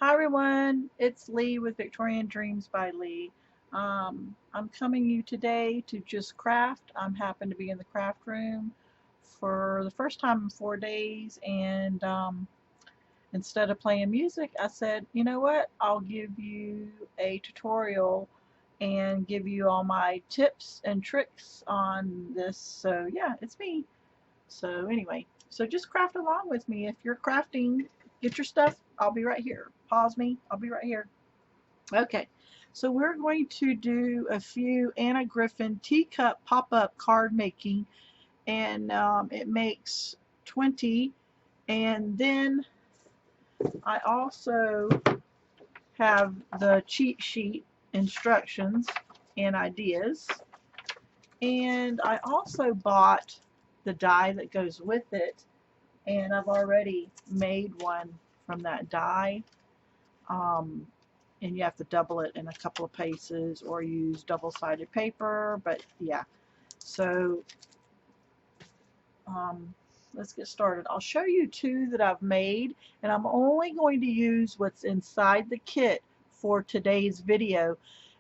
Hi everyone, it's Leigh with Victorian Dreams by Leigh. I'm coming you today to just craft. I'm happen to be in the craft room for the first time in 4 days, and instead of playing music, I said, you know what? I'll give you a tutorial and give you all my tips and tricks on this. So yeah, it's me. So anyway, so just craft along with me. If you're crafting, get your stuff. I'll be right here. Pause me. I'll be right here. Okay. So we're going to do a few Anna Griffin teacup pop-up card making, and it makes 20. And then I also have the cheat sheet instructions and ideas. And I also bought the die that goes with it, and I've already made one from that die. Um, and you have to double it in a couple of places or use double-sided paper, but yeah. So let's get started. I'll show you two that I've made, and I'm only going to use what's inside the kit for today's video,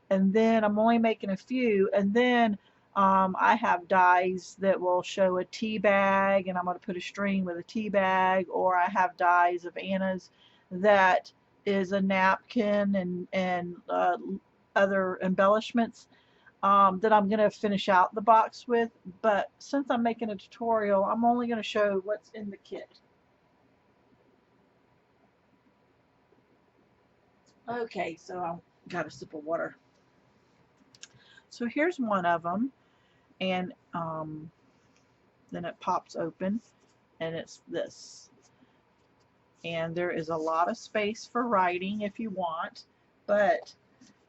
and then I'm only making a few, and then I have dies that will show a tea bag, and I'm going to put a string with a tea bag, or I have dies of Anna's that is a napkin and other embellishments that I'm going to finish out the box with. But since I'm making a tutorial, I'm only going to show what's in the kit. Okay, so I've got a sip of water. So here's one of them, and then it pops open, and it's this. And there is a lot of space for writing if you want, but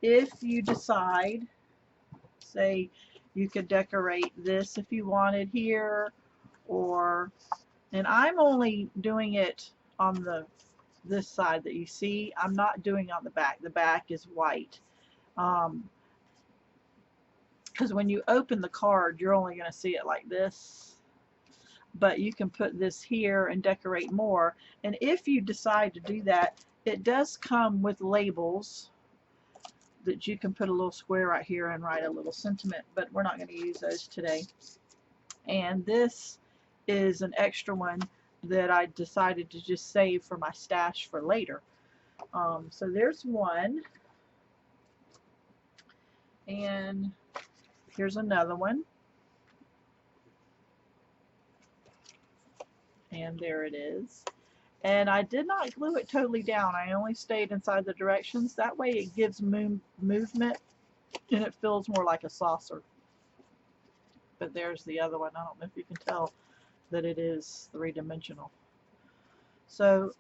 if you decide, say, you could decorate this if you wanted here, or, and I'm only doing it on this side that you see. I'm not doing on the back. The back is white. Because when you open the card, you're only going to see it like this, but you can put this here and decorate more. And if you decide to do that, it does come with labels that you can put a little square right here and write a little sentiment, but we're not going to use those today. And this is an extra one that I decided to just save for my stash for later. So there's one, and here's another one, and there it is. And I did not glue it totally down. I only stayed inside the directions. That way it gives movement, and it feels more like a saucer. But there's the other one. I don't know if you can tell that it is three-dimensional. So,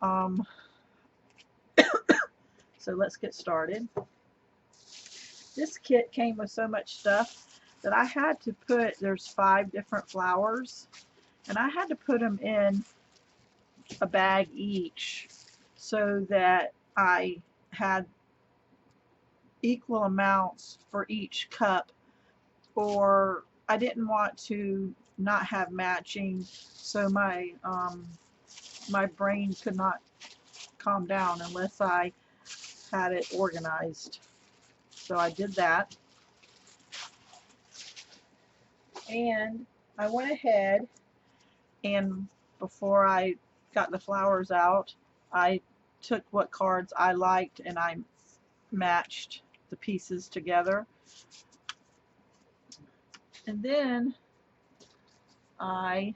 so let's get started. This kit came with so much stuff that I had to put, there's 5 different flowers, and I had to put them in a bag each so that I had equal amounts for each cup, or I didn't want to not have matching, so my brain could not calm down unless I had it organized. So I did that, and I went ahead and before I got the flowers out, I took what cards I liked and I matched the pieces together. And then I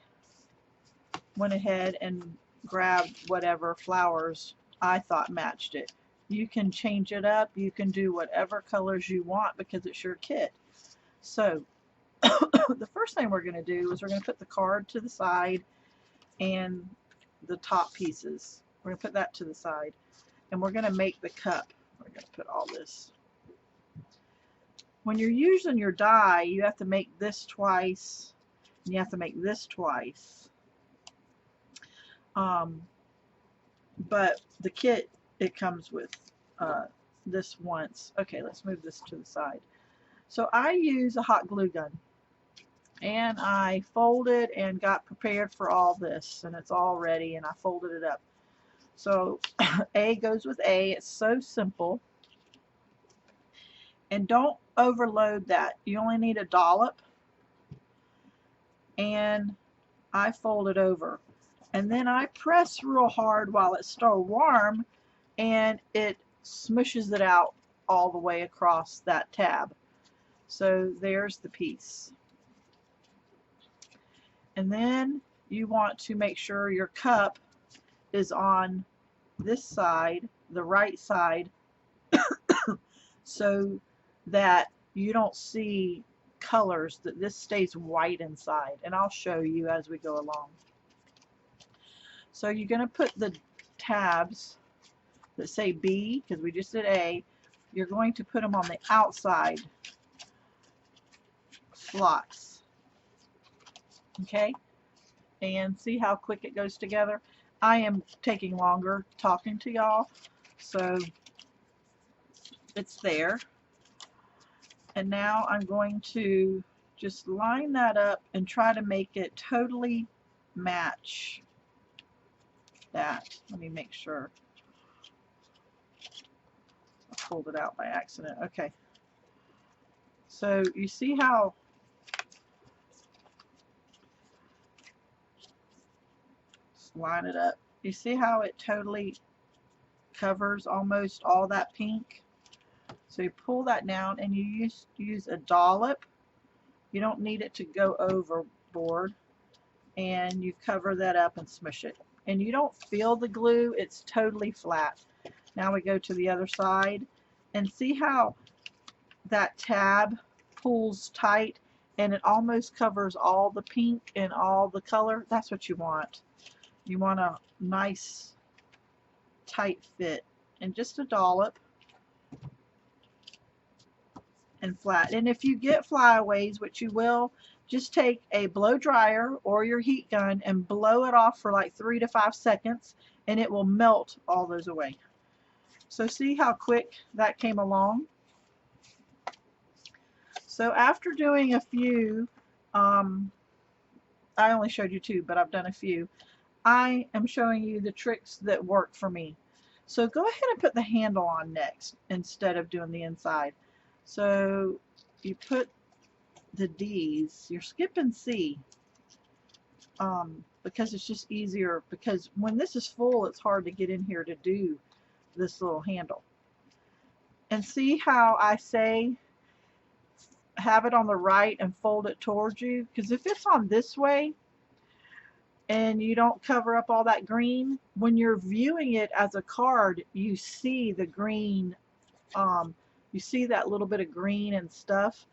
went ahead and grabbed whatever flowers I thought matched it. You can change it up, you can do whatever colors you want because it's your kit. So the first thing we're going to do is we're going to put the card to the side and the top pieces. We're going to put that to the side, and we're going to make the cup. We're going to put all this. When you're using your die, you have to make this twice, and you have to make this twice. But the kit, it comes with this once. Okay, let's move this to the side. So I use a hot glue gun, and I folded and got prepared for all this, and it's all ready, and I folded it up. So A goes with A. It's so simple. And don't overload that. You only need a dollop. And I fold it over. And then I press real hard while it's still warm, and it smushes it out all the way across that tab. So there's the piece. And then you want to make sure your cup is on this side, the right side, so that you don't see colors, that this stays white inside. And I'll show you as we go along. So you're going to put the tabs that say B, because we just did A, you're going to put them on the outside slots. Okay? And see how quick it goes together? I am taking longer talking to y'all, so it's there. And now I'm going to just line that up and try to make it totally match that. Let me make sure. I pulled it out by accident. Okay. So you see how just line it up. You see how it totally covers almost all that pink? So you pull that down and you use a dollop. You don't need it to go overboard. And you cover that up and smush it. And you don't feel the glue. It's totally flat. Now we go to the other side. And see how that tab pulls tight and it almost covers all the pink and all the color? That's what you want. You want a nice tight fit. And just a dollop. And flat. And if you get flyaways, which you will, just take a blow dryer or your heat gun and blow it off for like 3 to 5 seconds and it will melt all those away. So see how quick that came along? So after doing a few, I only showed you 2, but I've done a few, I am showing you the tricks that work for me. So go ahead and put the handle on next instead of doing the inside. So you put the D's, you're skipping C, because it's just easier, because when this is full it's hard to get in here to do this little handle. And see how I say have it on the right and fold it towards you, because if it's on this way and you don't cover up all that green, when you're viewing it as a card you see the green, you see that little bit of green and stuff,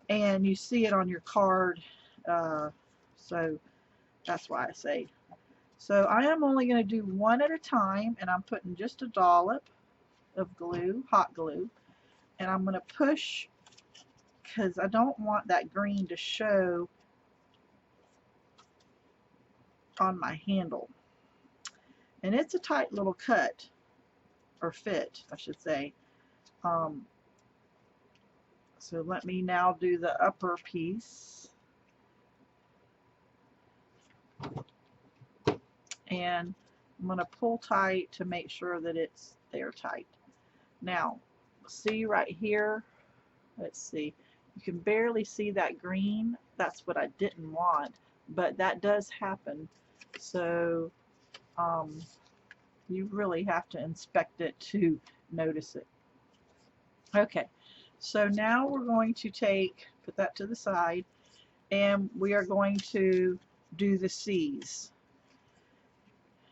and you see it on your card, so that's why I say. So I am only going to do one at a time, and I'm putting just a dollop of glue, hot glue, and I'm going to push because I don't want that green to show on my handle. And it's a tight little cut, or fit I should say. So let me now do the upper piece. And I'm going to pull tight to make sure that it's there tight. Now, see right here, let's see, you can barely see that green. That's what I didn't want, but that does happen. So you really have to inspect it to notice it. Okay, so now we're going to put that to the side, and we are going to do the C's.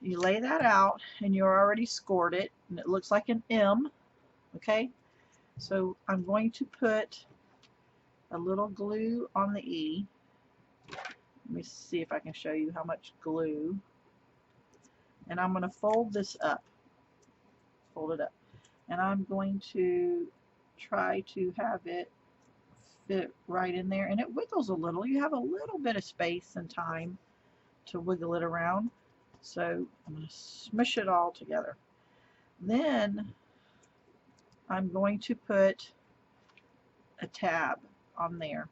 You lay that out and you already scored it and it looks like an M. Okay, so I'm going to put a little glue on the E. Let me see if I can show you how much glue. And I'm going to fold this up. Fold it up. And I'm going to try to have it fit right in there. And it wiggles a little. You have a little bit of space and time to wiggle it around. So I'm going to smush it all together. Then I'm going to put a tab on there.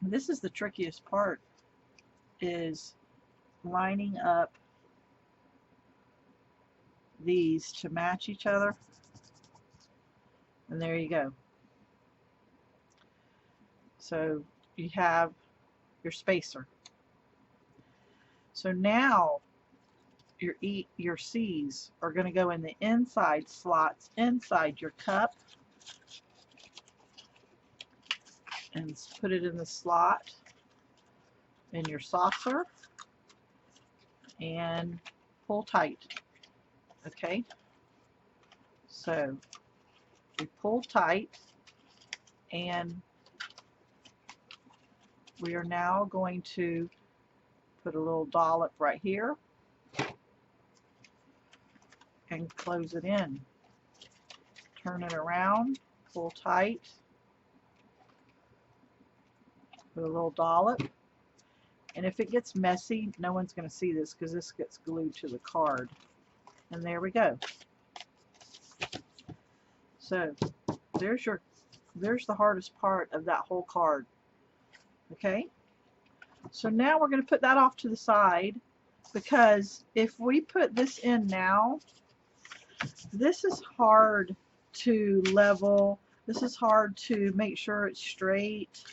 This is the trickiest part, is lining up these to match each other. And there you go. So you have your spacer. So now your C's are going to go in the inside slots inside your cup, and put it in the slot in your saucer and pull tight. Okay, so we pull tight, and we are now going to put a little dollop right here and close it in. Turn it around, pull tight, put a little dollop. And if it gets messy, no one's going to see this because this gets glued to the card. And there we go. So there's the hardest part of that whole card. Okay? So now we're going to put that off to the side, because if we put this in now, this is hard to level. This is hard to make sure it's straight.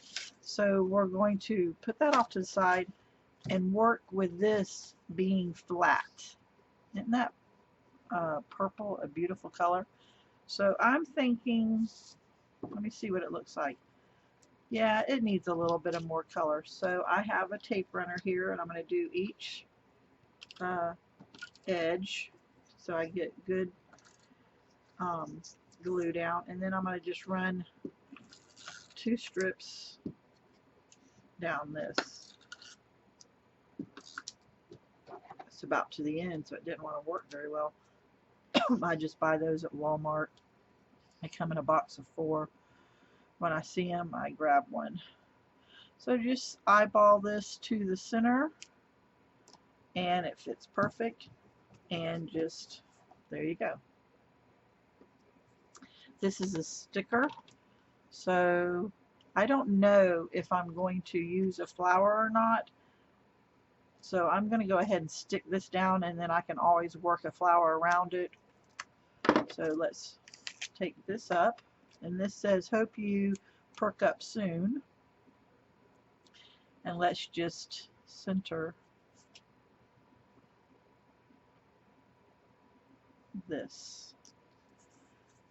So we're going to put that off to the side and work with this being flat. Isn't that purple a beautiful color? So I'm thinking, let me see what it looks like. Yeah, it needs a little bit of more color. So I have a tape runner here, and I'm going to do each edge so I get good glue down, and then I'm going to just run 2 strips down this. It's about to the end, so it didn't want to work very well. I just buy those at Walmart. They come in a box of 4. When I see them, I grab one. So just eyeball this to the center, and it fits perfect, and just, there you go. This is a sticker, so I don't know if I'm going to use a flower or not. So I'm going to go ahead and stick this down, and then I can always work a flower around it. So let's take this up, and this says, hope you perk up soon. And let's just center this.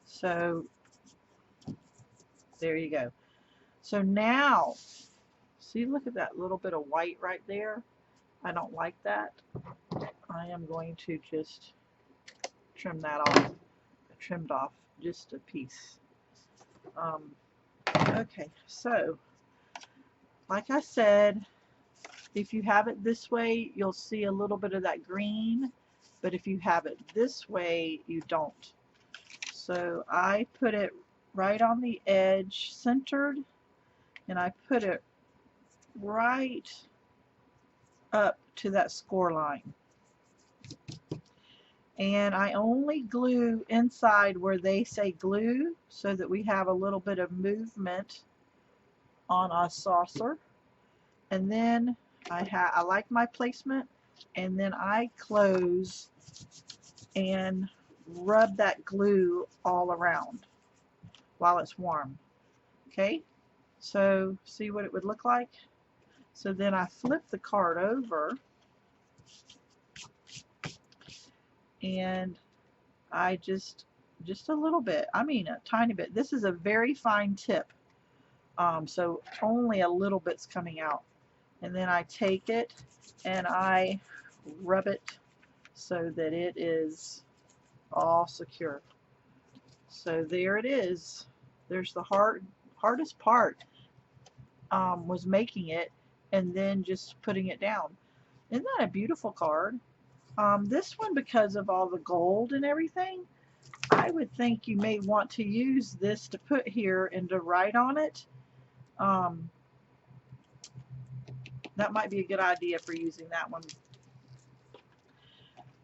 So there you go. So now, see, look at that little bit of white right there. I don't like that. I am going to just trim that off. I trimmed off just a piece. Okay, so like I said, if you have it this way, you'll see a little bit of that green, but if you have it this way, you don't. So I put it right on the edge, centered, and I put it right up to that score line. And I only glue inside where they say glue, so that we have a little bit of movement on our saucer. And then I like my placement, and then I close and rub that glue all around while it's warm. Okay, so see what it would look like. So then I flip the card over, and I just a little bit, I mean a tiny bit. This is a very fine tip, so only a little bit's coming out. And then I take it and I rub it so that it is all secure. So there it is. There's the hardest part, was making it and then just putting it down. Isn't that a beautiful card? This one, because of all the gold and everything, I would think you may want to use this to put here and to write on it. That might be a good idea for using that one.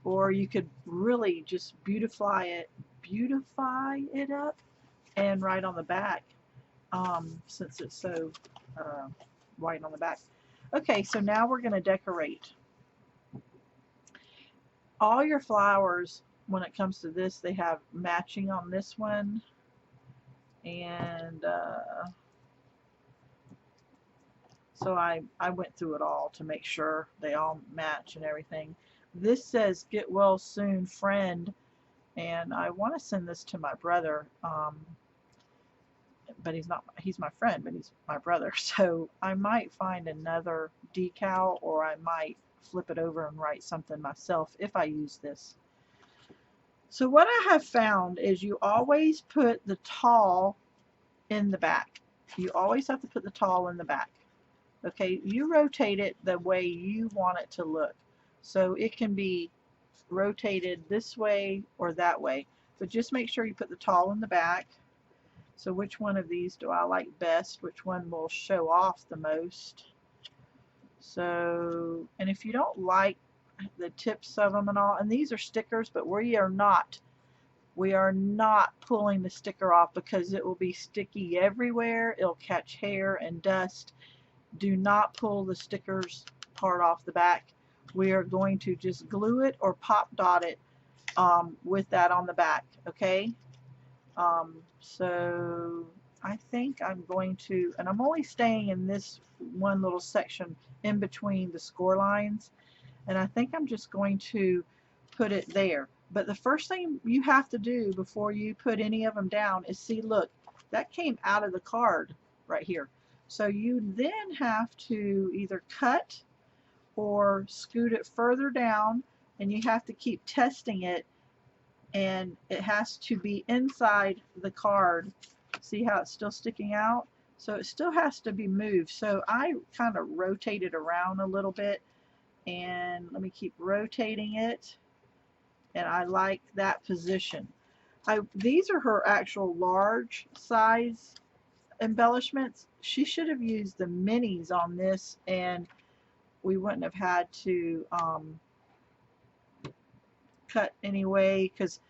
Or you could really just beautify it up and write on the back, since it's so white on the back. Okay, so now we're going to decorate. All your flowers when it comes to this, they have matching on this one, and so I went through it all to make sure they all match and everything. This says get well soon, friend, and I want to send this to my brother, but he's my friend, but he's my brother. So I might find another decal, or I might flip it over and write something myself if I use this. So what I have found is you always put the tall in the back. You always have to put the tall in the back. Okay, you rotate it the way you want it to look. So it can be rotated this way or that way, but just make sure you put the tall in the back. So which one of these do I like best? Which one will show off the most? So, and if you don't like the tips of them and all, and these are stickers, but we are not pulling the sticker off because it will be sticky everywhere. It'll catch hair and dust. Do not pull the stickers part off the back. We are going to just glue it or pop dot it with that on the back, okay? So I think I'm going to, and I'm only staying in this one little section in between the score lines, and I think I'm just going to put it there. But the first thing you have to do before you put any of them down is see, look, that came out of the card right here. So you then have to either cut or scoot it further down, and you have to keep testing it, and it has to be inside the card. See how it's still sticking out? So it still has to be moved. So I kind of rotate it around a little bit, and let me keep rotating it, and I like that position. These are her actual large size embellishments. She should have used the minis on this, and we wouldn't have had to cut anyway, because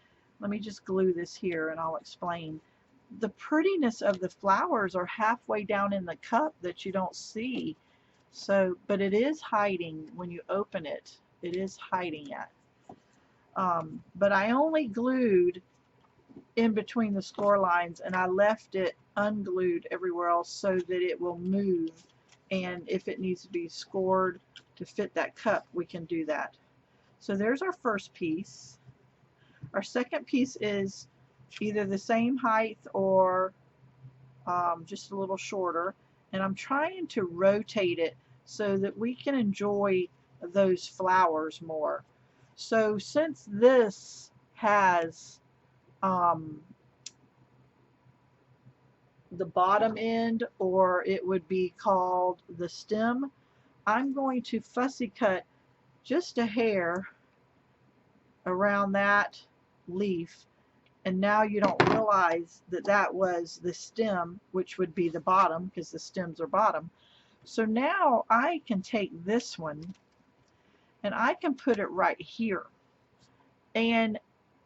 let me just glue this here and I'll explain. The prettiness of the flowers are halfway down in the cup that you don't see. So, but it is hiding when you open it. It is hiding it. But I only glued in between the score lines, and I left it unglued everywhere else so that it will move, and if it needs to be scored to fit that cup, we can do that. So there's our first piece. Our second piece is either the same height or just a little shorter, and I'm trying to rotate it so that we can enjoy those flowers more. So since this has the bottom end, or it would be called the stem, I'm going to fussy cut just a hair around that leaf, and now you don't realize that that was the stem, which would be the bottom because the stems are bottom. So now I can take this one and I can put it right here, and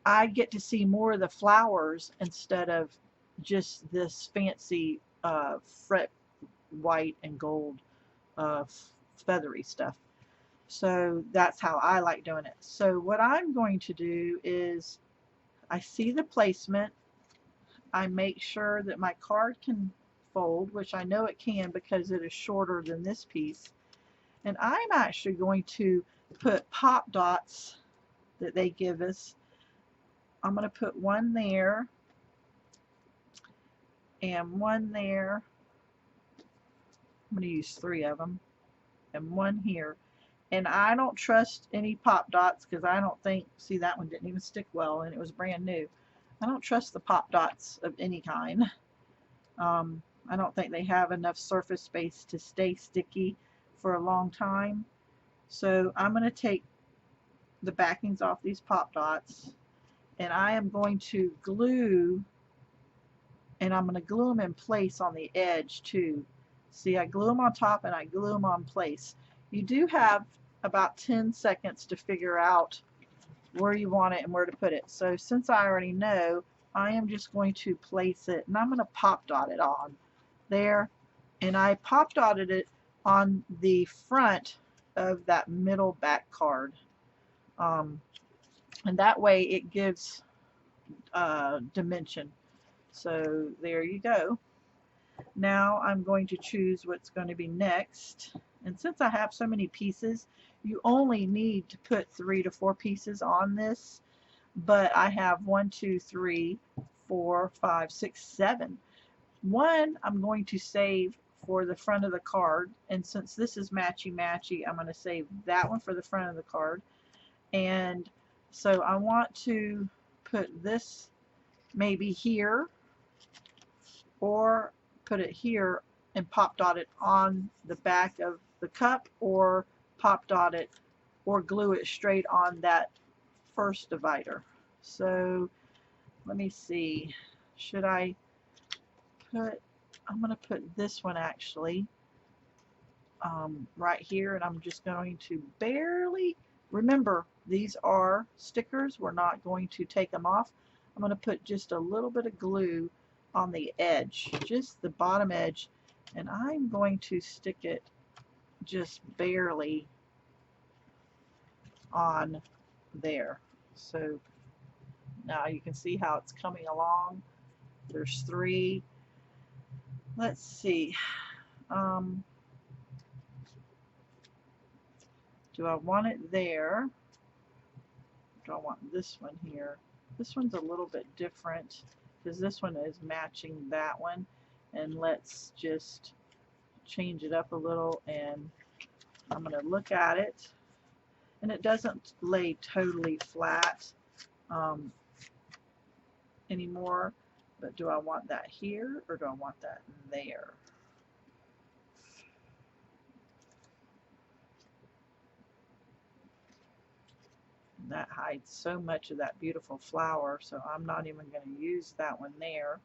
I get to see more of the flowers instead of just this fancy fret white and gold feathery stuff. So that's how I like doing it. So what I'm going to do is, I see the placement, I make sure that my card can fold, which I know it can because it is shorter than this piece, and I'm actually going to put pop dots that they give us. I'm going to put one there and one there. I'm going to use 3 of them, and one here. And I don't trust any pop dots because I don't think, see, that one didn't even stick well and it was brand new. I don't trust the pop dots of any kind. I don't think they have enough surface space to stay sticky for a long time. So I'm going to take the backings off these pop dots, and I am going to glue, and I'm going to glue them in place on the edge too. See, I glue them on top and I glue them on place. You do have about 10 seconds to figure out where you want it and where to put it. So since I already know, I am just going to place it, and I'm going to pop dot it on there, and I pop dotted it on the front of that middle back card. and that way it gives dimension. So there you go. Now I'm going to choose what's going to be next. And since I have so many pieces, you only need to put 3 to 4 pieces on this. But I have 1, 2, 3, 4, 5, 6, 7. One I'm going to save for the front of the card. And since this is matchy-matchy, I'm going to save that one for the front of the card. And so I want to put this maybe here, or put it here and pop dot it on the back of the cup, or pop dot it or glue it straight on that first divider. So let me see, should I put, I'm going to put this one actually right here, and I'm just going to barely, remember these are stickers, we're not going to take them off. I'm going to put just a little bit of glue on the edge, just the bottom edge, and I'm going to stick it just barely on there. So now you can see how it's coming along. There's 3. Let's see. Do I want it there? Do I want this one here? This one's a little bit different because this one is matching that one. And let's just change it up a little, and I'm going to look at it, and it doesn't lay totally flat anymore, but do I want that here or do I want that there? That hides so much of that beautiful flower, so I'm not even going to use that one there.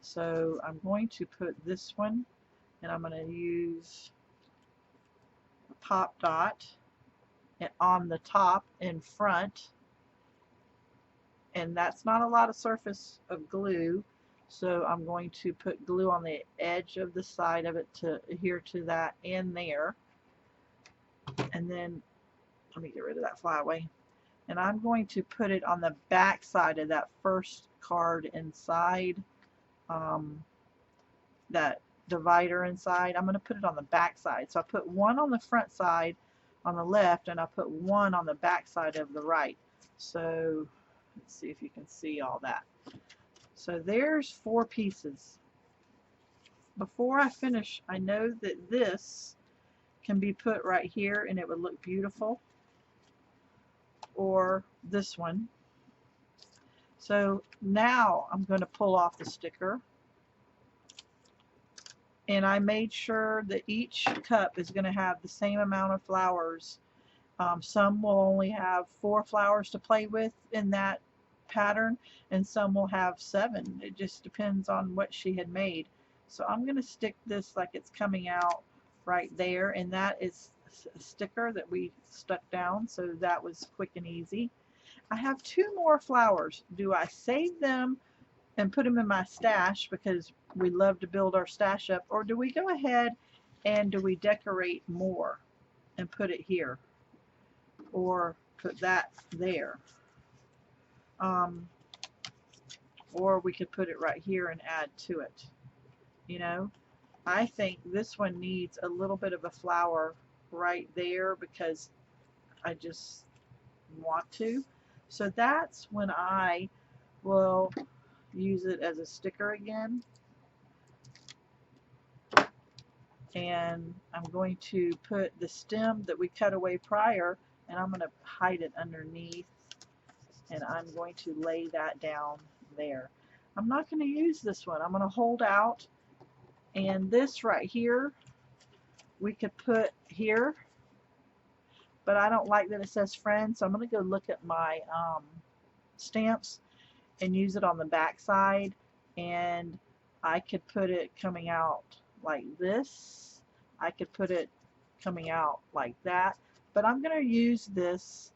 So I'm going to put this one, and I'm going to use a pop dot on the top in front, and that's not a lot of surface of glue, so I'm going to put glue on the edge of the side of it to here to that and there. And then let me get rid of that flyaway. And I'm going to put it on the back side of that first card inside, that divider inside. I'm going to put it on the back side. So I put one on the front side on the left, and I put one on the back side of the right. So let's see if you can see all that. So there's 4 pieces. Before I finish, I know that this can be put right here and it would look beautiful, or this one. So now I'm going to pull off the sticker, and I made sure that each cup is going to have the same amount of flowers. Some will only have 4 flowers to play with in that pattern, and some will have 7. It just depends on what she had made. So I'm going to stick this like it's coming out right there, and that is a sticker that we stuck down, so that was quick and easy. I have 2 more flowers. Do I save them and put them in my stash because we love to build our stash up, or do we go ahead and do we decorate more and put it here, or put that there, or we could put it right here and add to it? You know, I think this one needs a little bit of a flower right there because I just want to. So that's when I will use it as a sticker again. And I'm going to put the stem that we cut away prior, and I'm going to hide it underneath, and I'm going to lay that down there. I'm not going to use this one. I'm going to hold out, and this right here we could put here, but I don't like that it says friend, so I'm going to go look at my stamps and use it on the back side, and I could put it coming out like this. I could put it coming out like that, but I'm going to use this,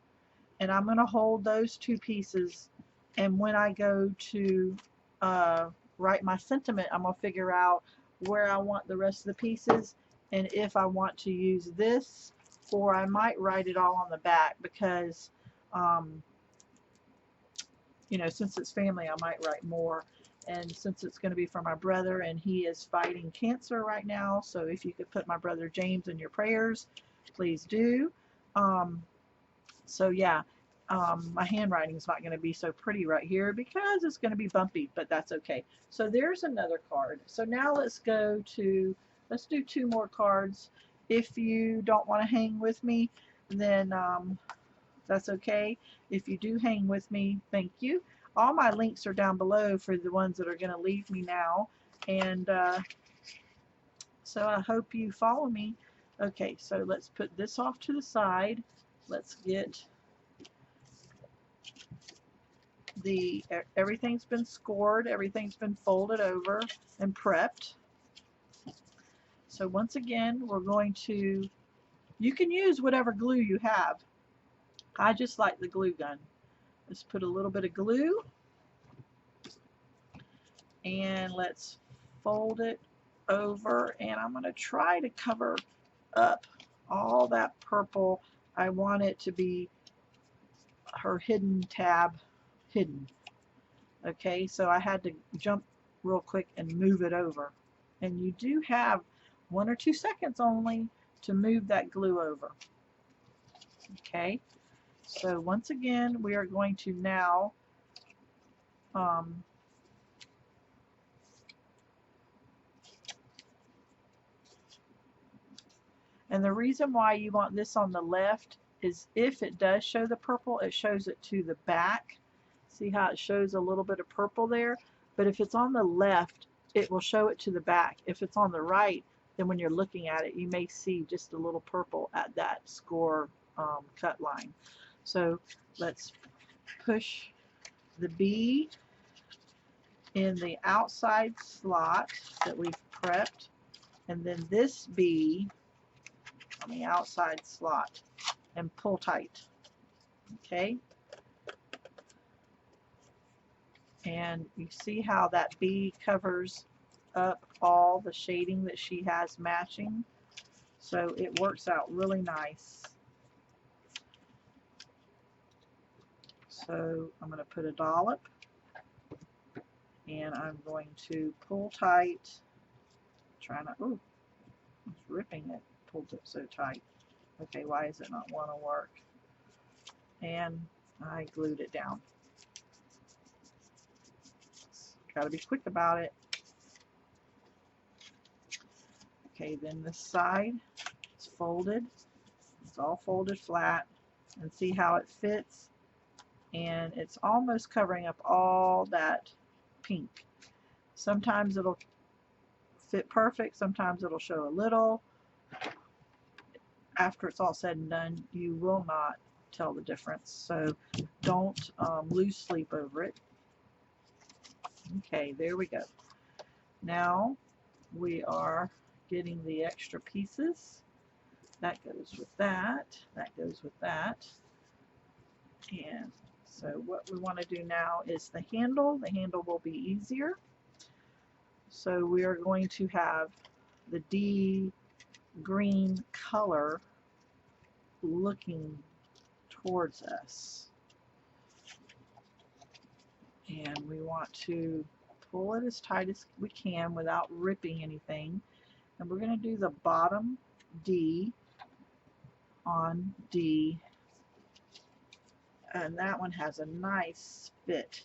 and I'm going to hold those 2 pieces, and when I go to write my sentiment, I'm going to figure out where I want the rest of the pieces, and if I want to use this, or I might write it all on the back, because you know, since it's family, I might write more. And since it's going to be for my brother, and he is fighting cancer right now, so if you could put my brother James in your prayers, please do. Um, so yeah, my handwriting is not going to be so pretty right here because it's going to be bumpy, but that's okay. So there's another card. So now let's do 2 more cards. If you don't want to hang with me, then that's okay. If you do hang with me, thank you. All my links are down below for the ones that are going to leave me now. And so I hope you follow me. Okay, so let's put this off to the side. Let's get everything's been scored, everything's been folded over and prepped. So once again, we're going to, you can use whatever glue you have. I just like the glue gun. Let's put a little bit of glue and let's fold it over, and I'm going to try to cover up all that purple. I want it to be her hidden tab hidden. Okay, so I had to jump real quick and move it over. And you do have 1 or 2 seconds only to move that glue over. Okay, so once again, we are going to now and the reason why you want this on the left is if it does show the purple, it shows it to the back. See how it shows a little bit of purple there? But if it's on the left, it will show it to the back. If it's on the right, then when you're looking at it, you may see just a little purple at that score cut line. So let's push the B in the outside slot that we've prepped, and then this B on the outside slot, and pull tight. Okay, and you see how that B covers up all the shading that she has matching, so it works out really nice. So I'm going to put a dollop, and I'm going to pull tight, trying to, oh, it's ripping it, pulled it so tight. Okay, why is it not want to work? And I glued it down. Got to be quick about it. Okay, then this side is folded. It's all folded flat, and see how it fits, and it's almost covering up all that pink. Sometimes it'll fit perfect, sometimes it'll show a little. After it's all said and done, you will not tell the difference, so don't lose sleep over it. Okay, there we go. Now we are getting the extra pieces. That goes with that, that goes with that. And so what we want to do now is the handle. The handle will be easier. So we are going to have the D green color looking towards us. And we want to pull it as tight as we can without ripping anything. And we're going to do the bottom D on D, and that one has a nice fit.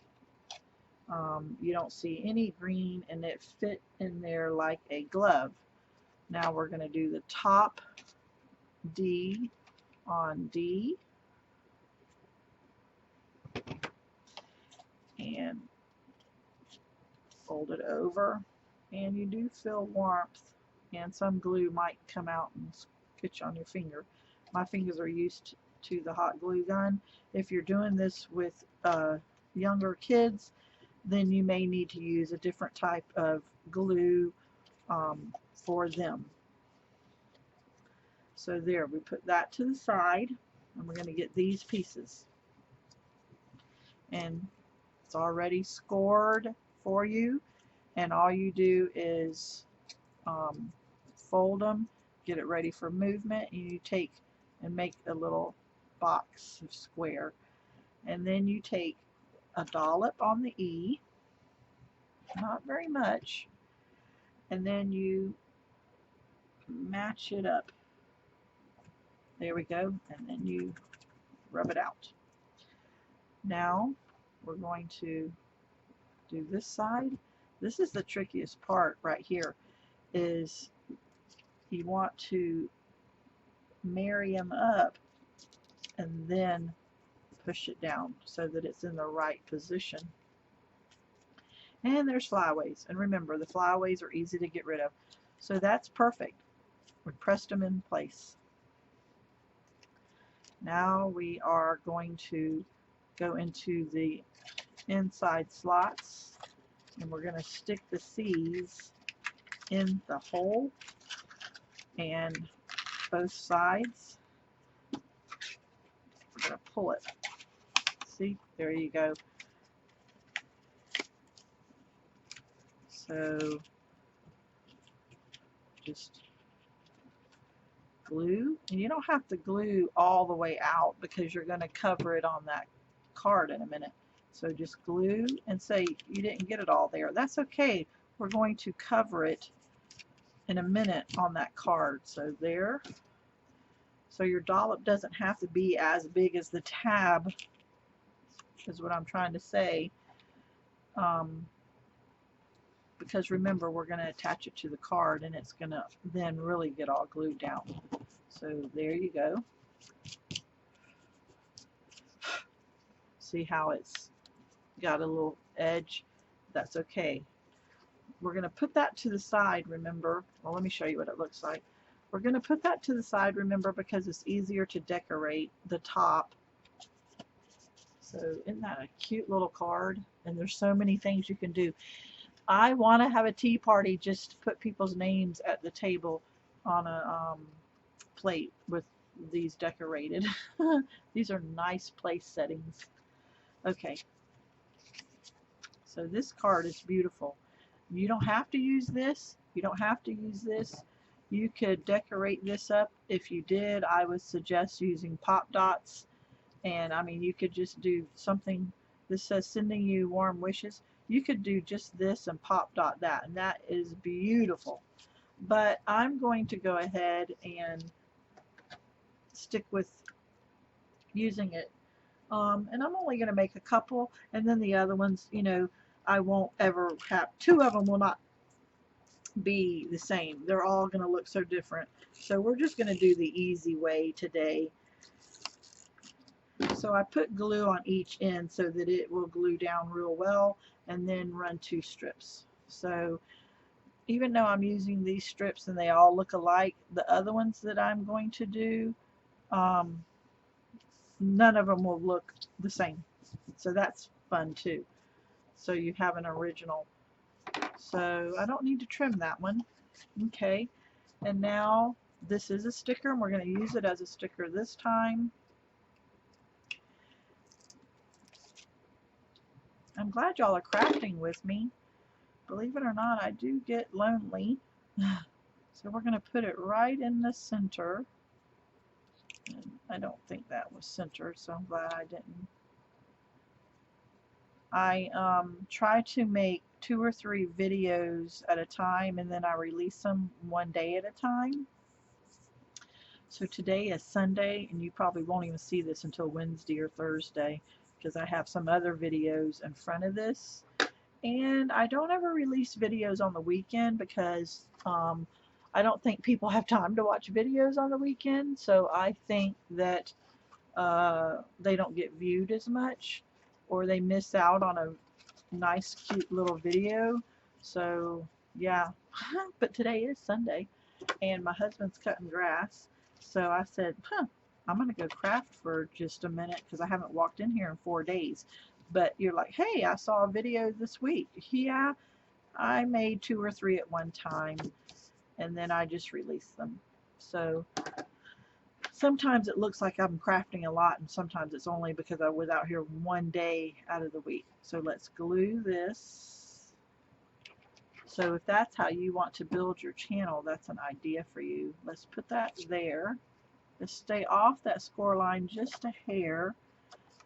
You don't see any green, and it fit in there like a glove. Now we're going to do the top D on D, and fold it over, and you do feel warmth, and some glue might come out and catch on your finger. My fingers are used to the hot glue gun. If you're doing this with younger kids, then you may need to use a different type of glue for them. So there, we put that to the side, and we're going to get these pieces. And it's already scored for you, and all you do is fold them, get it ready for movement, and you take and make a little box of square, and then you take a dollop on the E, not very much, and then you match it up. There we go, and then you rub it out. Now we're going to do this side. This is the trickiest part right here, is you want to marry them up and then push it down so that it's in the right position. And there's flyaways, and remember, the flyaways are easy to get rid of. So that's perfect. We pressed them in place. Now we are going to go into the inside slots, and we're going to stick the C's in the hole and both sides. We're going to pull it. See, there you go. So just glue, and you don't have to glue all the way out because you're going to cover it on that card in a minute. So just glue, and say you didn't get it all there. That's okay. We're going to cover it in a minute on that card. So there. So your dollop doesn't have to be as big as the tab, is what I'm trying to say. Because remember, we're going to attach it to the card, and it's going to then really get all glued down. So there you go. See how it's got a little edge? That's okay. We're going to put that to the side, remember. Well, let me show you what it looks like. We're going to put that to the side, remember, because it's easier to decorate the top. So isn't that a cute little card? And there's so many things you can do. I want to have a tea party just to put people's names at the table on a plate with these decorated. These are nice place settings. Okay, so this card is beautiful. You don't have to use this. You don't have to use this. You could decorate this up. If you did, I would suggest using pop dots. And I mean, you could just do something. This says sending you warm wishes. You could do just this and pop dot that, and that is beautiful. But I'm going to go ahead and stick with using it. And I'm only going to make a couple, and then the other ones, you know, I won't ever have. Two of them will not be the same. They're all going to look so different. So we're just going to do the easy way today. So I put glue on each end so that it will glue down real well, and then run 2 strips. So even though I'm using these strips and they all look alike, the other ones that I'm going to do, none of them will look the same. So that's fun too. So you have an original. So I don't need to trim that one. Okay, and now this is a sticker, and we're going to use it as a sticker this time. I'm glad y'all are crafting with me. Believe it or not, I do get lonely. So we're going to put it right in the center. And I don't think that was centered, so I'm glad I didn't. I try to make 2 or 3 videos at a time, and then I release them one day at a time. So today is Sunday, and you probably won't even see this until Wednesday or Thursday, because I have some other videos in front of this. And I don't ever release videos on the weekend because I don't think people have time to watch videos on the weekend. So I think that they don't get viewed as much, or they miss out on a nice, cute little video. So yeah, but today is Sunday, and my husband's cutting grass. So I said, I'm going to go craft for just a minute because I haven't walked in here in 4 days. But you're like, hey, I saw a video this week. Yeah, I made 2 or 3 at one time, and then I just released them. So sometimes it looks like I'm crafting a lot, and sometimes it's only because I was out here 1 day out of the week. So let's glue this. So if that's how you want to build your channel, that's an idea for you. Let's put that there. Let's stay off that score line just a hair.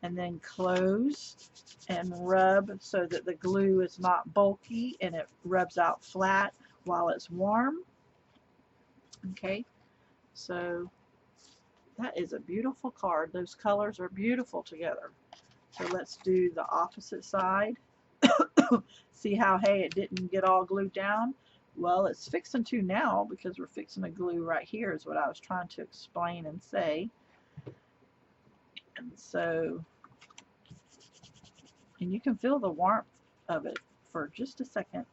and then close and rub so that the glue is not bulky and it rubs out flat while it's warm. Okay, so that is a beautiful card. Those colors are beautiful together. So let's do the opposite side. See how, hey, it didn't get all glued down? Well, it's fixing to now because we're fixing to glue right here is what I was trying to explain and say. And so, and you can feel the warmth of it for just a second.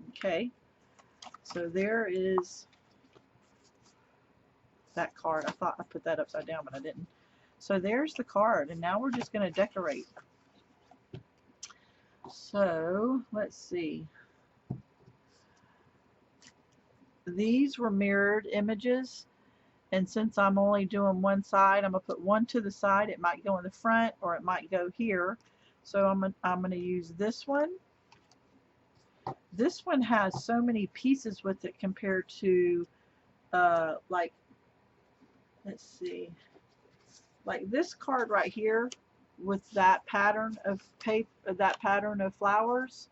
Okay, so there is that card. I thought I put that upside down, but I didn't. So there's the card, and now we're just going to decorate. So let's see. These were mirrored images, and since I'm only doing one side, I'm going to put one to the side. It might go in the front or it might go here. So I'm going to use this one. This one has so many pieces with it compared to like, let's see, like this card right here with that pattern of paper, that pattern of flowers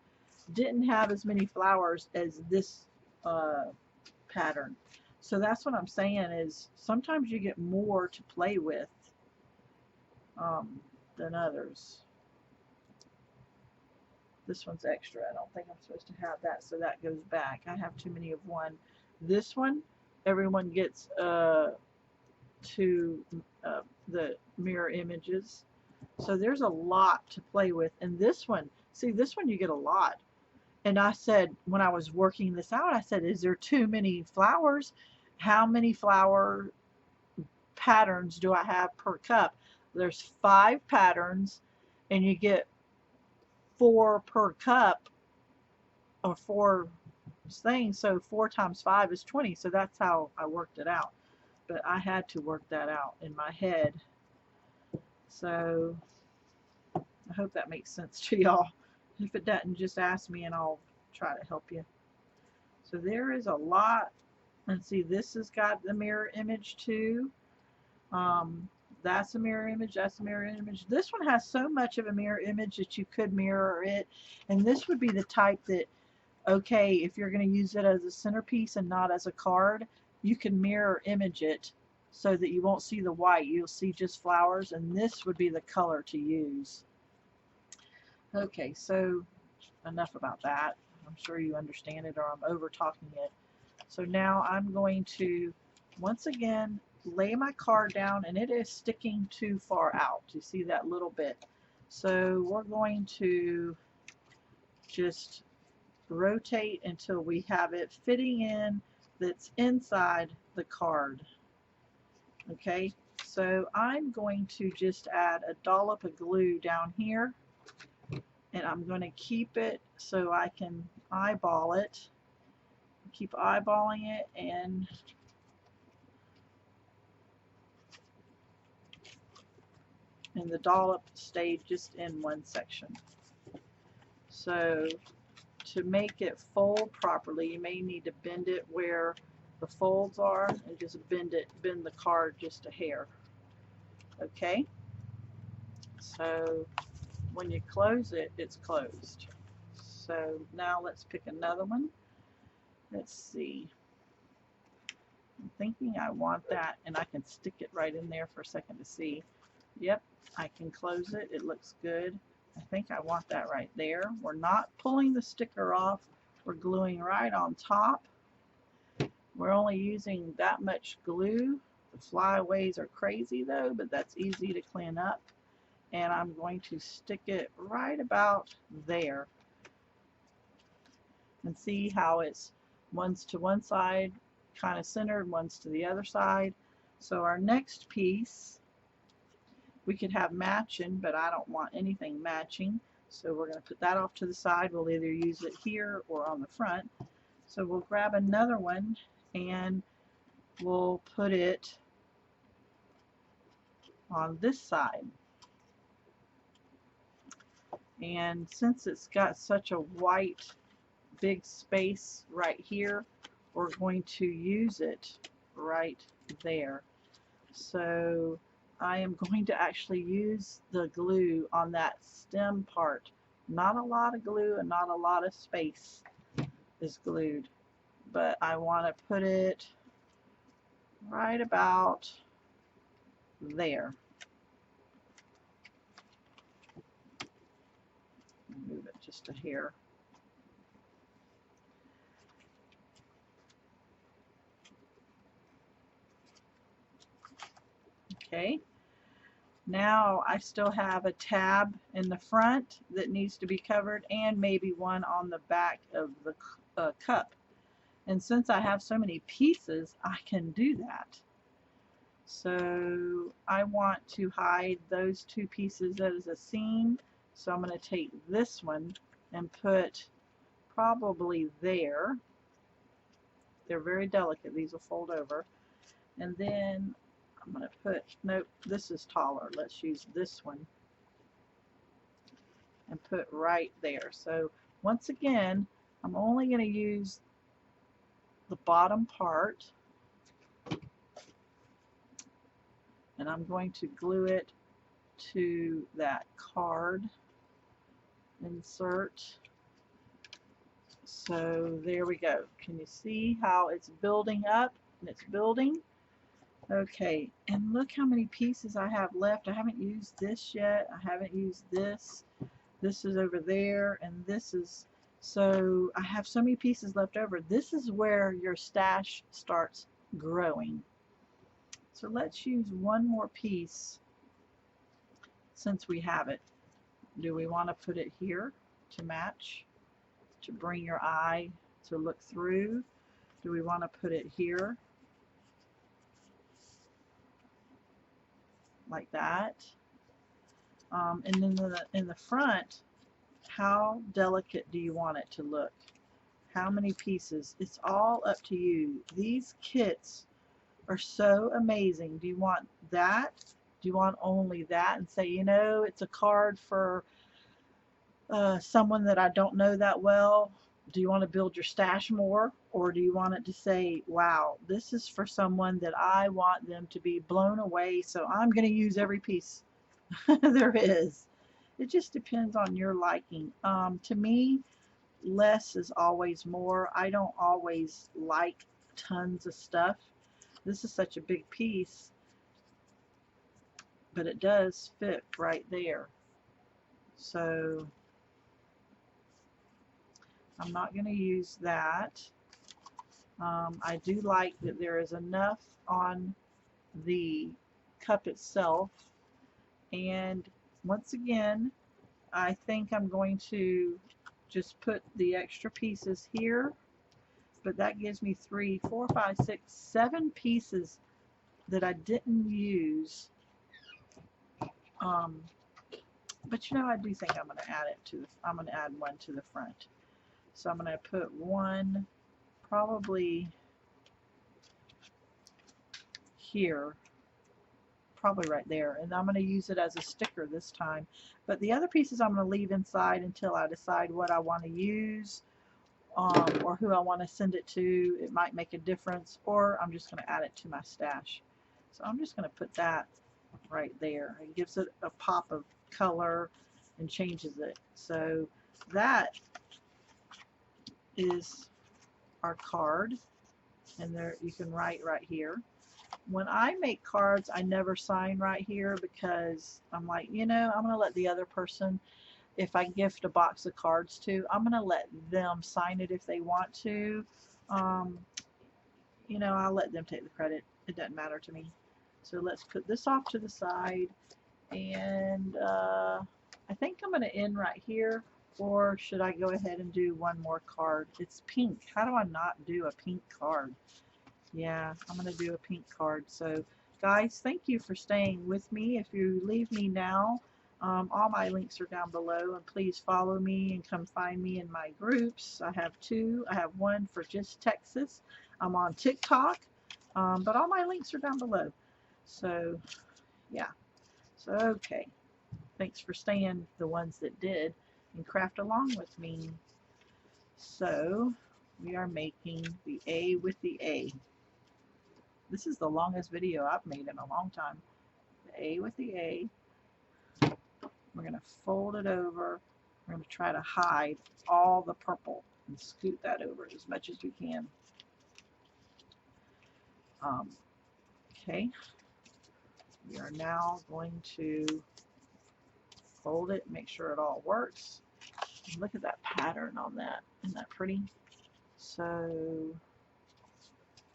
didn't have as many flowers as this pattern. So that's what I'm saying is sometimes you get more to play with than others. This one's extra. I don't think I'm supposed to have that, so that goes back. I have too many of one. This one, everyone gets to the mirror images. So there's a lot to play with. And this one, see, this one you get a lot. And I said, when I was working this out, I said, is there too many flowers? How many flower patterns do I have per cup? There's 5 patterns, and you get 4 per cup, or 4 things. So 4 times 5 is 20. So that's how I worked it out. But I had to work that out in my head. So I hope that makes sense to y'all. If it doesn't, just ask me and I'll try to help you. So there is a lot. And see, this has got the mirror image too. That's a mirror image, that's a mirror image. This one has so much of a mirror image that you could mirror it. And this would be the type that, okay, if you're going to use it as a centerpiece and not as a card, you can mirror image it so that you won't see the white. You'll see just flowers, and this would be the color to use. Okay, so enough about that. I'm sure you understand it, or I'm over talking it. So now I'm going to, once again, lay my card down, and it is sticking too far out. You see that little bit. So we're going to just rotate until we have it fitting in that's inside the card. Okay, so I'm going to just add a dollop of glue down here, and I'm going to keep it so I can eyeball it. Keep eyeballing it, and the dollop stayed just in one section. So to make it fold properly, you may need to bend it where the folds are, and just bend the card just a hair. Okay, so when you close it, it's closed. So now let's pick another one. Let's see. I'm thinking I want that, and I can stick it right in there for a second to see. Yep, I can close it. It looks good. I think I want that right there. We're not pulling the sticker off. We're gluing right on top. We're only using that much glue. The flyaways are crazy though, but that's easy to clean up. And I'm going to stick it right about there. And see how it's one's to one side, kind of centered, one's to the other side. So our next piece, we could have matching, but I don't want anything matching. So we're going to put that off to the side. We'll either use it here or on the front. So we'll grab another one and we'll put it on this side. And since it's got such a white big space right here, we're going to use it right there. So I am going to actually use the glue on that stem part. Not a lot of glue and not a lot of space is glued, but I want to put it right about there. Move it just a hair. Okay. Now I still have a tab in the front that needs to be covered and maybe one on the back of the cup. And since I have so many pieces, I can do that. So I want to hide those two pieces as a seam. So I'm going to take this one and put probably there. They're very delicate. These will fold over. And then I'm going to put, nope, this is taller. Let's use this one and put right there. So once again, I'm only going to use the bottom part, and I'm going to glue it to that card insert. So there we go. Can you see how it's building up and it's building? Okay, and look how many pieces I have left. I haven't used this yet. I haven't used this. This is over there, and this is, so I have so many pieces left over. This is where your stash starts growing. So let's use one more piece since we have it. Do we want to put it here to match, to bring your eye to look through? Do we want to put it here like that? And then in the front, how delicate do you want it to look? How many pieces? It's all up to you. These kits are so amazing. Do you want that? Do you want only that and say, you know, it's a card for someone that I don't know that well? Do you want to build your stash more? Or do you want it to say, wow, this is for someone that I want them to be blown away, so I'm going to use every piece there is. It just depends on your liking. To me, less is always more. I don't always like tons of stuff. This is such a big piece, but it does fit right there. So I'm not going to use that. I do like that there is enough on the cup itself. And once again, I think I'm going to just put the extra pieces here, but that gives me 3, 4, 5, 6, 7 pieces that I didn't use. But you know, I do think I'm going to add it to, I'm going to add one to the front. So I'm going to put one probably here, probably right there, and I'm going to use it as a sticker this time. But the other pieces I'm going to leave inside until I decide what I want to use, or who I want to send it to. It might make a difference, or I'm just going to add it to my stash. So I'm just going to put that right there. It gives it a pop of color and changes it. So that is our card, and there you can write right here. When I make cards, I never sign right here because I'm like, you know, I'm going to let the other person, if I gift a box of cards to, I'm going to let them sign it if they want to. You know, I'll let them take the credit. It doesn't matter to me. So let's put this off to the side, and I think I'm going to end right here, or should I go ahead and do one more card? It's pink. How do I not do a pink card? Yeah, I'm going to do a pink card. So guys, thank you for staying with me. If you leave me now, all my links are down below, and please follow me and come find me in my groups. I have 2. I have one for just Texas. I'm on TikTok, but all my links are down below. So yeah, so okay, thanks for staying, the ones that did, and craft along with me. So we are making the A with the A. This is the longest video I've made in a long time. A with the A. We're going to fold it over. We're going to try to hide all the purple and scoot that over as much as we can. Okay, we are now going to fold it, make sure it all works. Look at that pattern on that. Isn't that pretty? So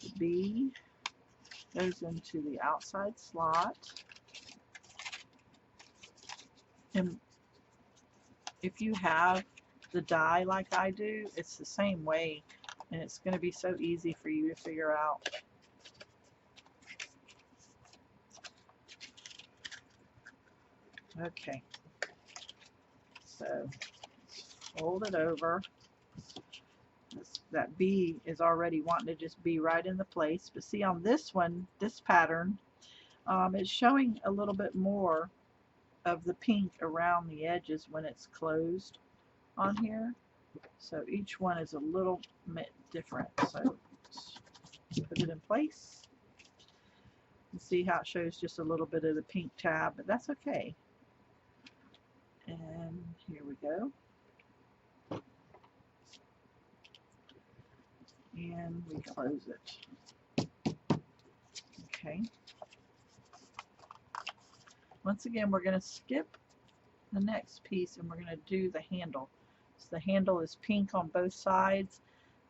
the B goes into the outside slot. And if you have the die like I do, it's the same way, and it's going to be so easy for you to figure out. Okay, so fold it over. That B is already wanting to just be right in the place, but see on this one, this pattern, it's showing a little bit more of the pink around the edges when it's closed on here. So each one is a little bit different. So put it in place. You see how it shows just a little bit of the pink tab, but that's okay. And here we go. And we close it. Okay. Once again, we're going to skip the next piece and we're going to do the handle. So the handle is pink on both sides.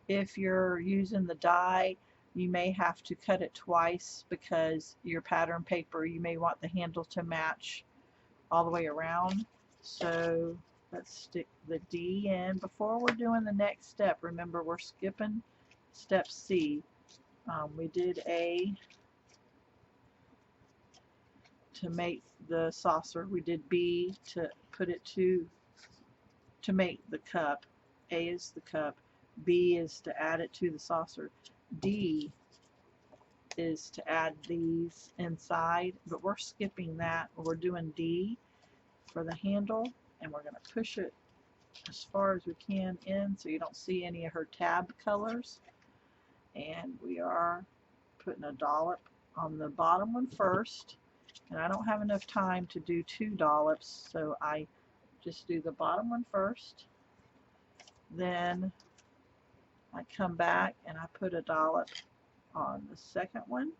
If you're using the die, you may have to cut it twice because your pattern paper, you may want the handle to match all the way around. So let's stick the D in. Before we're doing the next step, remember we're skipping step C. We did A to make the saucer. We did B to put it to make the cup. A is the cup. B is to add it to the saucer. D is to add these inside, but we're skipping that. We're doing D for the handle, and we're going to push it as far as we can in so you don't see any of her tab colors. And we are putting a dollop on the bottom one first, and I don't have enough time to do 2 dollops, so I just do the bottom one first. Then I come back and I put a dollop on the second one,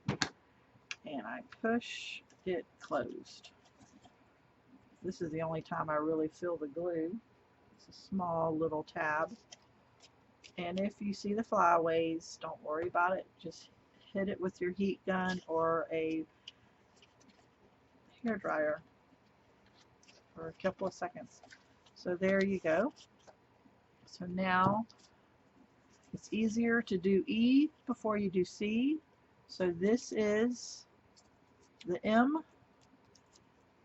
and I push it closed. This is the only time I really feel the glue. It's a small little tab. And if you see the flyaways, don't worry about it. Just hit it with your heat gun or a hair dryer for a couple of seconds. So there you go. So now it's easier to do E before you do C. So this is the M,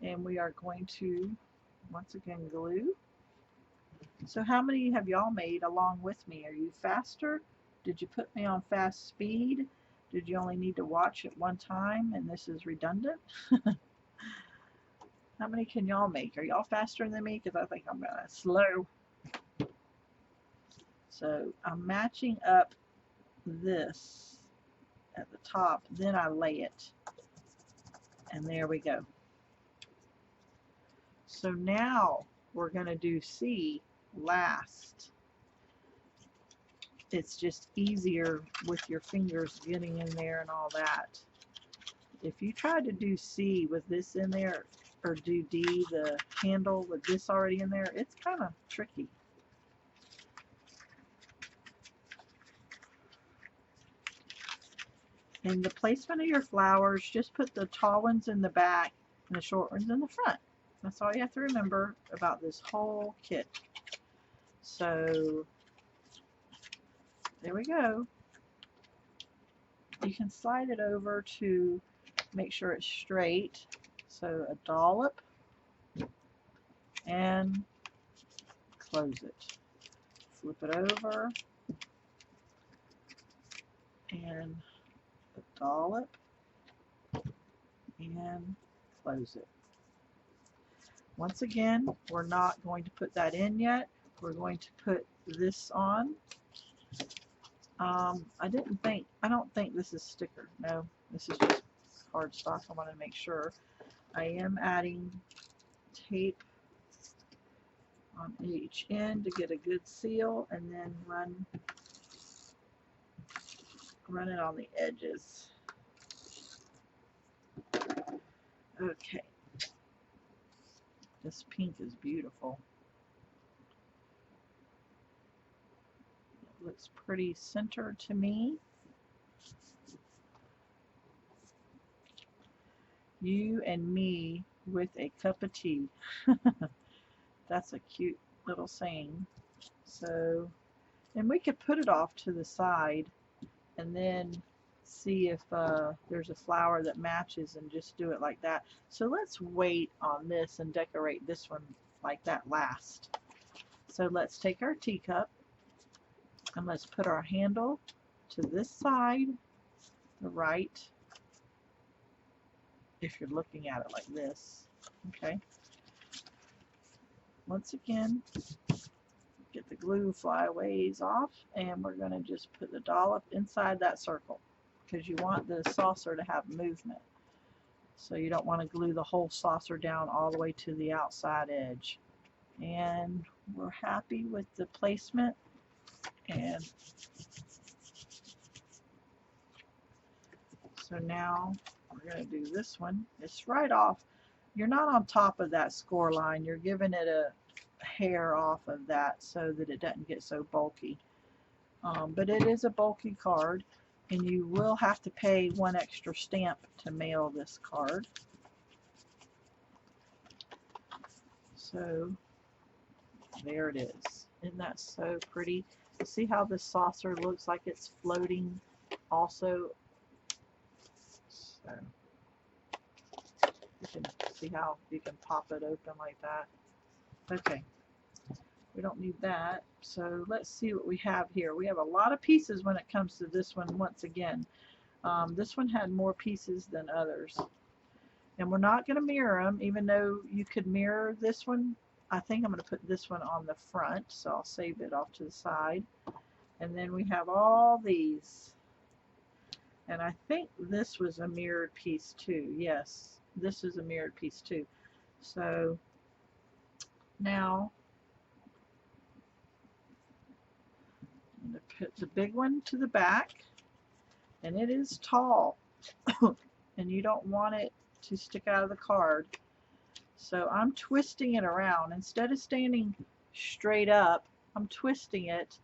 and we are going to once again glue. So how many have y'all made along with me? Are you faster? Did you put me on fast speed? Did you only need to watch it one time and this is redundant? How many can y'all make? Are y'all faster than me? Because I think I'm kind of slow. So I'm matching up this at the top, then I lay it. And there we go. So now we're going to do C last. It's just easier with your fingers getting in there and all that. If you try to do C with this in there, or do D, the handle with this already in there, it's kind of tricky. In the placement of your flowers, just put the tall ones in the back and the short ones in the front. That's all you have to remember about this whole kit. So there we go. You can slide it over to make sure it's straight. So a dollop and close it. Flip it over and a dollop and close it. Once again, we're not going to put that in yet. We're going to put this on. I don't think this is sticker. No, this is just cardstock. I want to make sure. I am adding tape on each end to get a good seal, and then run it on the edges. Okay. This pink is beautiful. It looks pretty centered to me. You and me with a cup of tea. That's a cute little saying. So, and we could put it off to the side and then see if there's a flower that matches and just do it like that. So let's wait on this and decorate this one like that last. So let's take our teacup and let's put our handle to this side, the right, if you're looking at it like this. Okay. Once again, get the glue flyaways off, and we're going to just put the dollop inside that circle because you want the saucer to have movement. So you don't want to glue the whole saucer down all the way to the outside edge. And we're happy with the placement. And so now we're going to do this one. It's right off. You're not on top of that score line. You're giving it a hair off of that so that it doesn't get so bulky. But it is a bulky card, and you will have to pay one extra stamp to mail this card. So there it is. Isn't that so pretty? See how the saucer looks like it's floating also? So you can see how you can pop it open like that. Okay, we don't need that. So let's see what we have here. We have a lot of pieces when it comes to this one. Once again, this one had more pieces than others. And we're not going to mirror them, even though you could mirror this one. I think I'm going to put this one on the front, so I'll save it off to the side. And then we have all these. And I think this was a mirrored piece too. Yes, this is a mirrored piece too. So now I'm going to put the big one to the back, and it is tall and you don't want it to stick out of the card. So I'm twisting it around. Instead of standing straight up, I'm twisting it,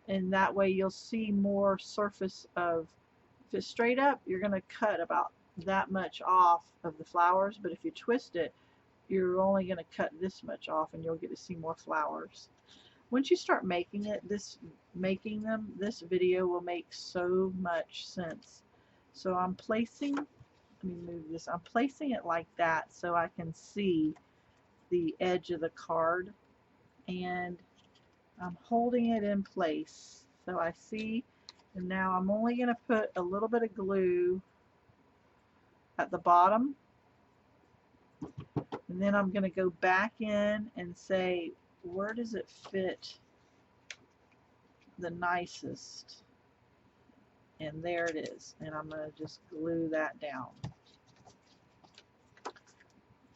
and that way you'll see more surface of, if it's straight up, you're going to cut about that much off of the flowers, but if you twist it, you're only going to cut this much off, and you'll get to see more flowers. Once you start making it, this video will make so much sense. So I'm placing, let me move this, I'm placing it like that so I can see the edge of the card, and I'm holding it in place so I see. And now I'm only going to put a little bit of glue at the bottom, and then I'm going to go back in and say, where does it fit the nicest? And there it is. And I'm going to just glue that down.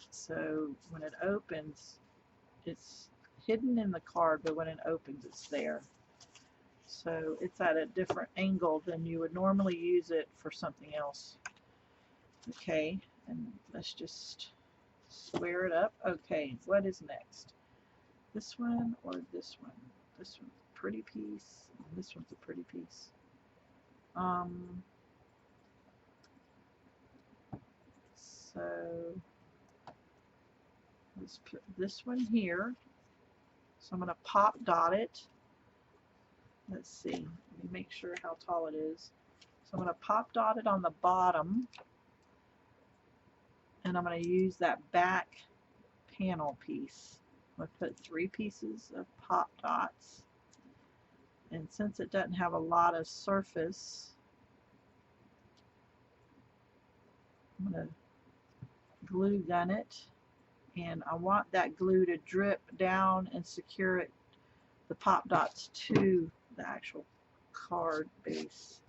So when it opens, it's hidden in the card, but when it opens, it's there. So it's at a different angle than you would normally use it for something else. Okay, and let's just square it up. Okay, what is next? This one or this one? This one's a pretty piece, and this one's a pretty piece. So let's put this one here. So I'm going to pop dot it. Let's see, let me make sure how tall it is. So I'm going to pop dot it on the bottom, and I'm going to use that back panel piece. I'm going to put 3 pieces of pop dots, and since it doesn't have a lot of surface, I'm going to glue gun it, and I want that glue to drip down and secure it, the pop dots, to the actual card base.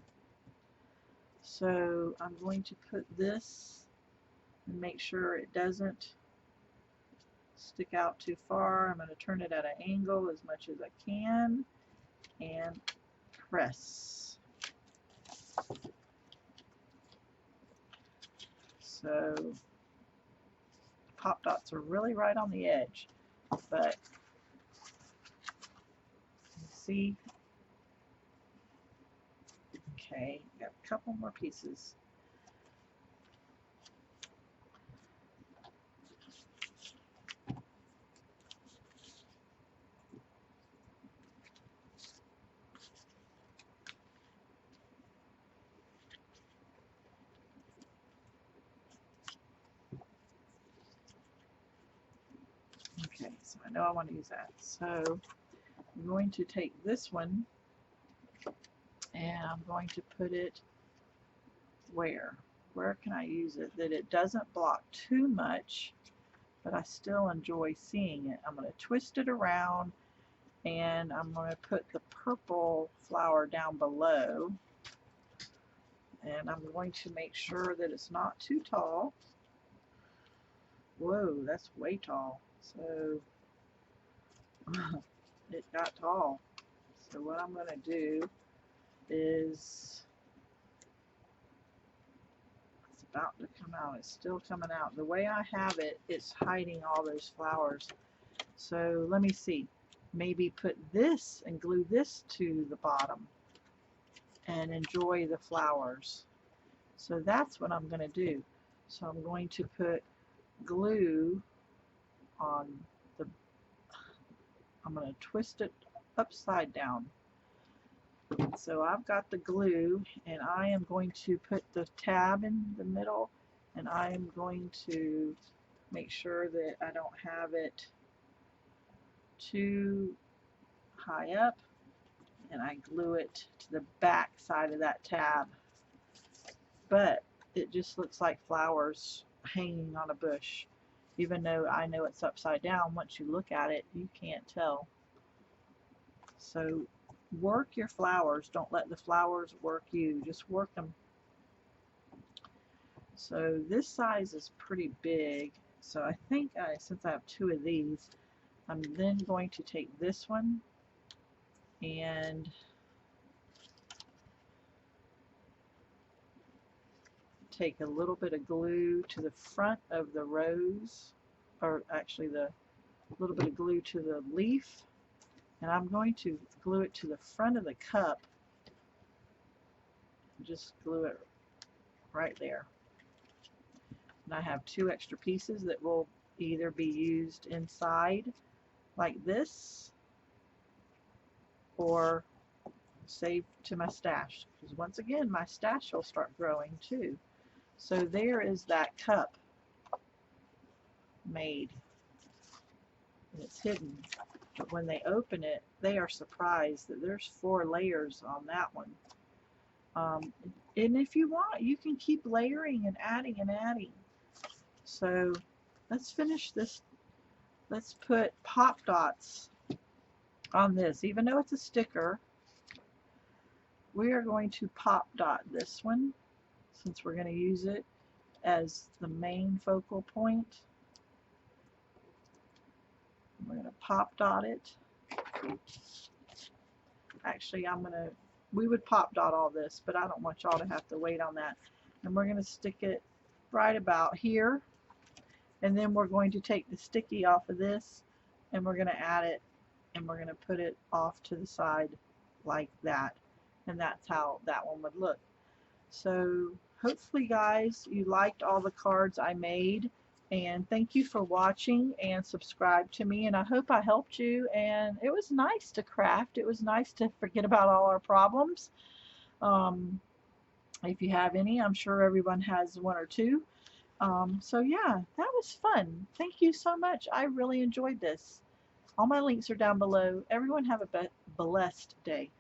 So I'm going to put this and make sure it doesn't stick out too far. I'm going to turn it at an angle as much as I can and press. So pop dots are really right on the edge, but see, okay, got a couple more pieces. Okay, so I know I want to use that. So I'm going to take this one and I'm going to put it where? Where can I use it that it doesn't block too much, but I still enjoy seeing it? I'm going to twist it around and I'm going to put the purple flower down below, and I'm going to make sure that it's not too tall. Whoa, that's way tall. So it got tall. So what I'm going to do is, it's about to come out. It's still coming out. The way I have it, it's hiding all those flowers. So let me see. Maybe put this and glue this to the bottom and enjoy the flowers. So that's what I'm going to do. So I'm going to put glue on the, I'm going to twist it upside down. So I've got the glue and I am going to put the tab in the middle, and I am going to make sure that I don't have it too high up, and I glue it to the back side of that tab. But it just looks like flowers hanging on a bush, even though I know it's upside down. Once you look at it, you can't tell. So work your flowers. Don't let the flowers work you. Just work them. So this size is pretty big. So I think since I have two of these, I'm then going to take this one and take a little bit of glue to the front of the rose, or actually the little bit of glue to the leaf, and I'm going to glue it to the front of the cup. Just glue it right there. And I have two extra pieces that will either be used inside like this or save to my stash, because once again my stash will start growing too. So there is that cup made, and it's hidden, but when they open it they are surprised that there's 4 layers on that one. And if you want, you can keep layering and adding and adding. So let's finish this. Let's put pop dots on this. Even though it's a sticker, we are going to pop dot this one, since we're going to use it as the main focal point. We're going to pop dot it. Actually, we would pop dot all this, but I don't want y'all to have to wait on that. And we're going to stick it right about here. And then we're going to take the sticky off of this, and we're going to add it, and we're going to put it off to the side like that. And that's how that one would look. So hopefully guys, you liked all the cards I made, and thank you for watching and subscribe to me, and I hope I helped you. And it was nice to craft. It was nice to forget about all our problems. If you have any, I'm sure everyone has one or two. So yeah, that was fun. Thank you so much. I really enjoyed this. All my links are down below. Everyone have a blessed day.